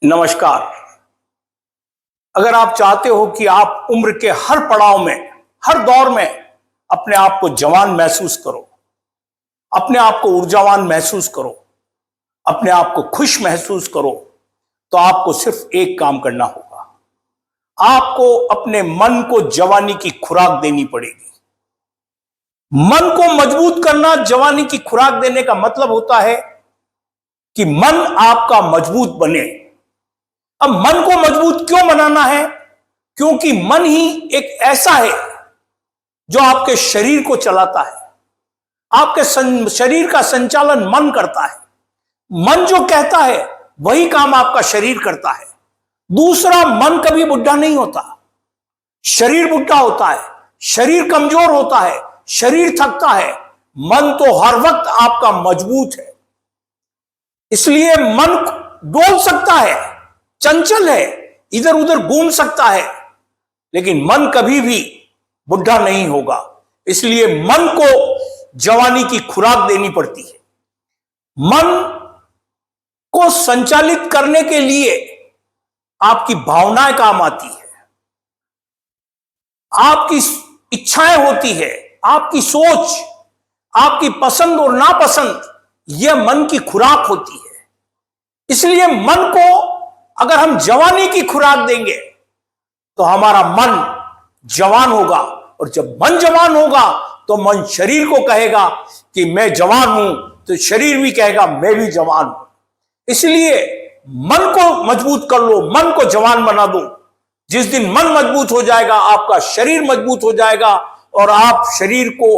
नमस्कार। अगर आप चाहते हो कि आप उम्र के हर पड़ाव में, हर दौर में अपने आप को जवान महसूस करो, अपने आप को ऊर्जावान महसूस करो, अपने आप को खुश महसूस करो, तो आपको सिर्फ एक काम करना होगा। आपको अपने मन को जवानी की खुराक देनी पड़ेगी। मन को मजबूत करना, जवानी की खुराक देने का मतलब होता है कि मन आपका मजबूत बने। अब मन को मजबूत क्यों बनाना है? क्योंकि मन ही एक ऐसा है जो आपके शरीर को चलाता है। आपके शरीर का संचालन मन करता है। मन जो कहता है वही काम आपका शरीर करता है। दूसरा, मन कभी बुढ़ा नहीं होता। शरीर बुढ़ा होता है, शरीर कमजोर होता है, शरीर थकता है। मन तो हर वक्त आपका मजबूत है। इसलिए मन डोल सकता है, चंचल है, इधर उधर घूम सकता है, लेकिन मन कभी भी बुढ़ा नहीं होगा। इसलिए मन को जवानी की खुराक देनी पड़ती है। मन को संचालित करने के लिए आपकी भावनाएं काम आती है, आपकी इच्छाएं होती है, आपकी सोच, आपकी पसंद और नापसंद, यह मन की खुराक होती है। इसलिए मन को अगर हम जवानी की खुराक देंगे तो हमारा मन जवान होगा, और जब मन जवान होगा तो मन शरीर को कहेगा कि मैं जवान हूं, तो शरीर भी कहेगा मैं भी जवान हूं। इसलिए मन को मजबूत कर लो, मन को जवान बना दो। जिस दिन मन मजबूत हो जाएगा, आपका शरीर मजबूत हो जाएगा, और आप शरीर को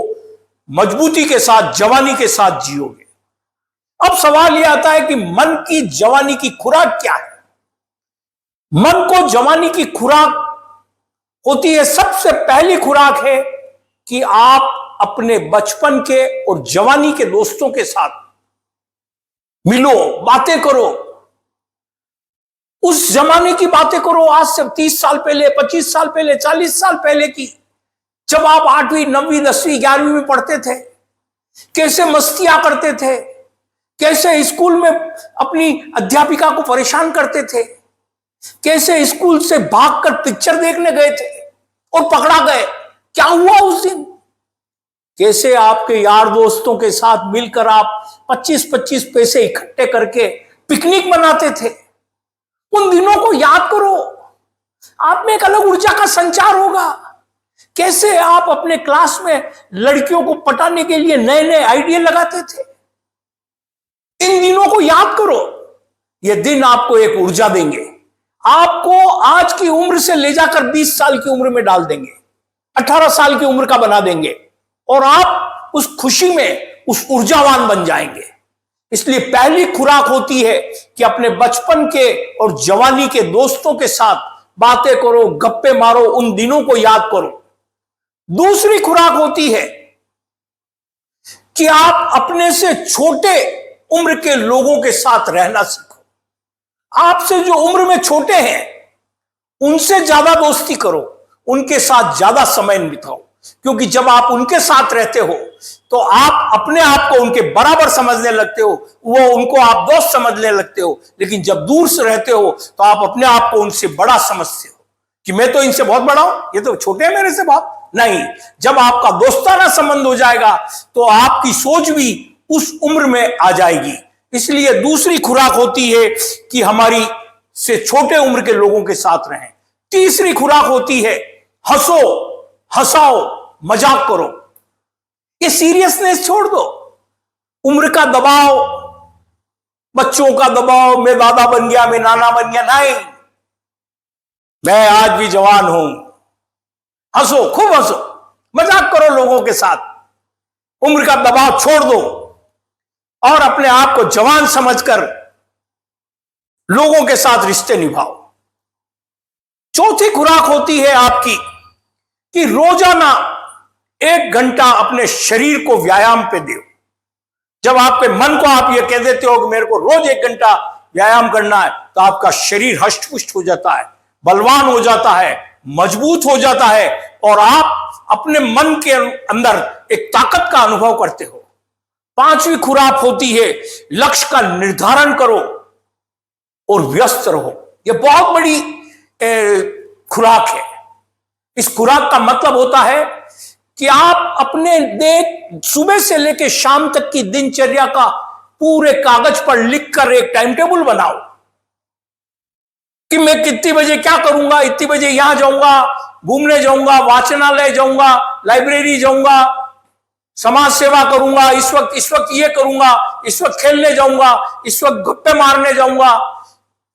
मजबूती के साथ, जवानी के साथ जियोगे। अब सवाल यह आता है कि मन की जवानी की खुराक क्या है? मन को जवानी की खुराक होती है, सबसे पहली खुराक है कि आप अपने बचपन के और जवानी के दोस्तों के साथ मिलो, बातें करो। उस जमाने की बातें करो, आज से 30 साल पहले, 25 साल पहले, 40 साल पहले की, जब आप 8वीं, 9वीं, 10वीं, 11वीं में पढ़ते थे। कैसे मस्तियां करते थे, कैसे स्कूल में अपनी अध्यापिका को परेशान करते थे, कैसे स्कूल से भागकर पिक्चर देखने गए थे और पकड़ा गए, क्या हुआ उस दिन। कैसे आपके यार दोस्तों के साथ मिलकर आप 25-25 पैसे इकट्ठे करके पिकनिक मनाते थे। उन दिनों को याद करो, आप में एक अलग ऊर्जा का संचार होगा। कैसे आप अपने क्लास में लड़कियों को पटाने के लिए नए नए आइडिया लगाते थे। इन दिनों को याद करो, ये दिन आपको एक ऊर्जा देंगे। आपको आज की उम्र से ले जाकर 20 साल की उम्र में डाल देंगे, 18 साल की उम्र का बना देंगे, और आप उस खुशी में उस ऊर्जावान बन जाएंगे। इसलिए पहली खुराक होती है कि अपने बचपन के और जवानी के दोस्तों के साथ बातें करो, गप्पे मारो, उन दिनों को याद करो। दूसरी खुराक होती है कि आप अपने से छोटे उम्र के लोगों के साथ रहना सीखो। आपसे जो उम्र में छोटे हैं उनसे ज्यादा दोस्ती करो, उनके साथ ज्यादा समय बिताओ। क्योंकि जब आप उनके साथ रहते हो तो आप अपने आप को उनके बराबर समझने लगते हो, वो उनको आप दोस्त समझने लगते हो। लेकिन जब दूर से रहते हो तो आप अपने आप को उनसे बड़ा समझते हो कि मैं तो इनसे बहुत बड़ा हूं, ये तो छोटे हैं मेरे से बहुत। नहीं, जब आपका दोस्ताना संबंध हो जाएगा तो आपकी सोच भी उस उम्र में आ जाएगी। इसलिए दूसरी खुराक होती है कि हमारी से छोटे उम्र के लोगों के साथ रहें। तीसरी खुराक होती है हंसो, हंसाओ, मजाक करो। ये सीरियसनेस छोड़ दो, उम्र का दबाव, बच्चों का दबाव, मैं दादा बन गया, मैं नाना बन गया। नहीं, मैं आज भी जवान हूं। हंसो, खूब हंसो, मजाक करो लोगों के साथ। उम्र का दबाव छोड़ दो और अपने आप को जवान समझकर लोगों के साथ रिश्ते निभाओ। चौथी खुराक होती है आपकी कि रोजाना 1 घंटा अपने शरीर को व्यायाम पे दो। जब आपके मन को आप ये कह देते हो कि मेरे को रोज 1 घंटा व्यायाम करना है, तो आपका शरीर हष्ट-पुष्ट हो जाता है, बलवान हो जाता है, मजबूत हो जाता है, और आप अपने मन के अंदर एक ताकत का अनुभव करते हो। 5वीं खुराक होती है लक्ष्य का निर्धारण करो, और व्यस्त रहो। यह बहुत बड़ी खुराक है। इस खुराक का मतलब होता है कि आप अपने सुबह से लेकर शाम तक की दिनचर्या का पूरे कागज पर लिखकर एक टाइम टेबल बनाओ कि मैं कितनी बजे क्या करूंगा, इतनी बजे यहां जाऊंगा, घूमने जाऊंगा, वाचनालय जाऊंगा, लाइब्रेरी जाऊंगा, समाज सेवा करूंगा, इस वक्त ये करूंगा, इस वक्त खेलने जाऊंगा, इस वक्त गप्पे मारने जाऊंगा।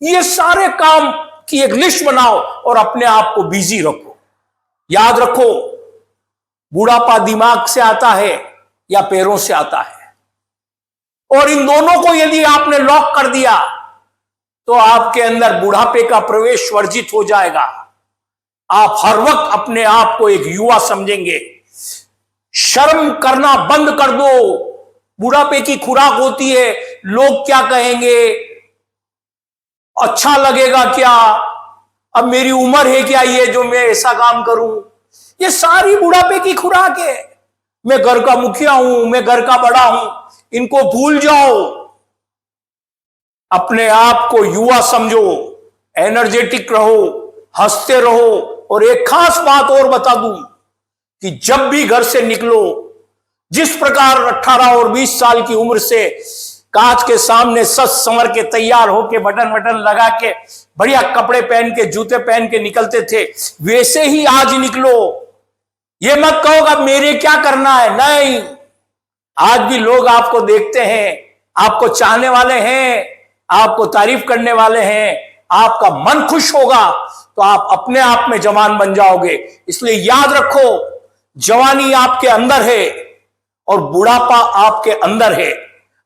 ये सारे काम की एक लिस्ट बनाओ और अपने आप को बिजी रखो। याद रखो, बुढ़ापा दिमाग से आता है या पैरों से आता है, और इन दोनों को यदि आपने लॉक कर दिया तो आपके अंदर बुढ़ापे का प्रवेश वर्जित हो जाएगा। आप हर वक्त अपने आप को एक युवा समझेंगे। शर्म करना बंद कर दो। बुढ़ापे की खुराक होती है, लोग क्या कहेंगे, अच्छा लगेगा क्या, अब मेरी उम्र है क्या ये जो मैं ऐसा काम करूं। ये सारी बुढ़ापे की खुराक है। मैं घर का मुखिया हूं, मैं घर का बड़ा हूं, इनको भूल जाओ। अपने आप को युवा समझो, एनर्जेटिक रहो, हंसते रहो। और एक खास बात और बता दूं कि जब भी घर से निकलो, जिस प्रकार 18 और 20 साल की उम्र से कांच के सामने सच संवर के तैयार होके बटन वटन लगा के बढ़िया कपड़े पहन के जूते पहन के निकलते थे, वैसे ही आज निकलो। ये मत कहोगा मेरे क्या करना है, नहीं। आज भी लोग आपको देखते हैं, आपको चाहने वाले हैं, आपको तारीफ करने वाले हैं, आपका मन खुश होगा तो आप अपने आप में जवान बन जाओगे। इसलिए याद रखो, जवानी आपके अंदर है और बुढ़ापा आपके अंदर है।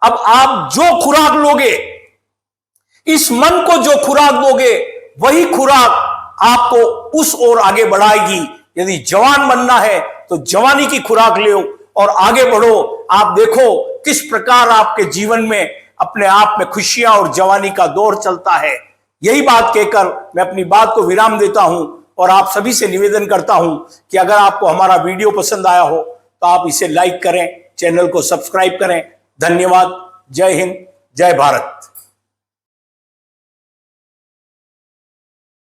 अब आप जो खुराक लोगे, इस मन को जो खुराक दोगे, वही खुराक आपको उस ओर आगे बढ़ाएगी। यदि जवान बनना है तो जवानी की खुराक लो और आगे बढ़ो। आप देखो किस प्रकार आपके जीवन में अपने आप में खुशियां और जवानी का दौर चलता है। यही बात कहकर मैं अपनी बात को विराम देता हूं और आप सभी से निवेदन करता हूं कि अगर आपको हमारा वीडियो पसंद आया हो तो आप इसे लाइक करें, चैनल को सब्सक्राइब करें। धन्यवाद। जय हिंद, जय भारत।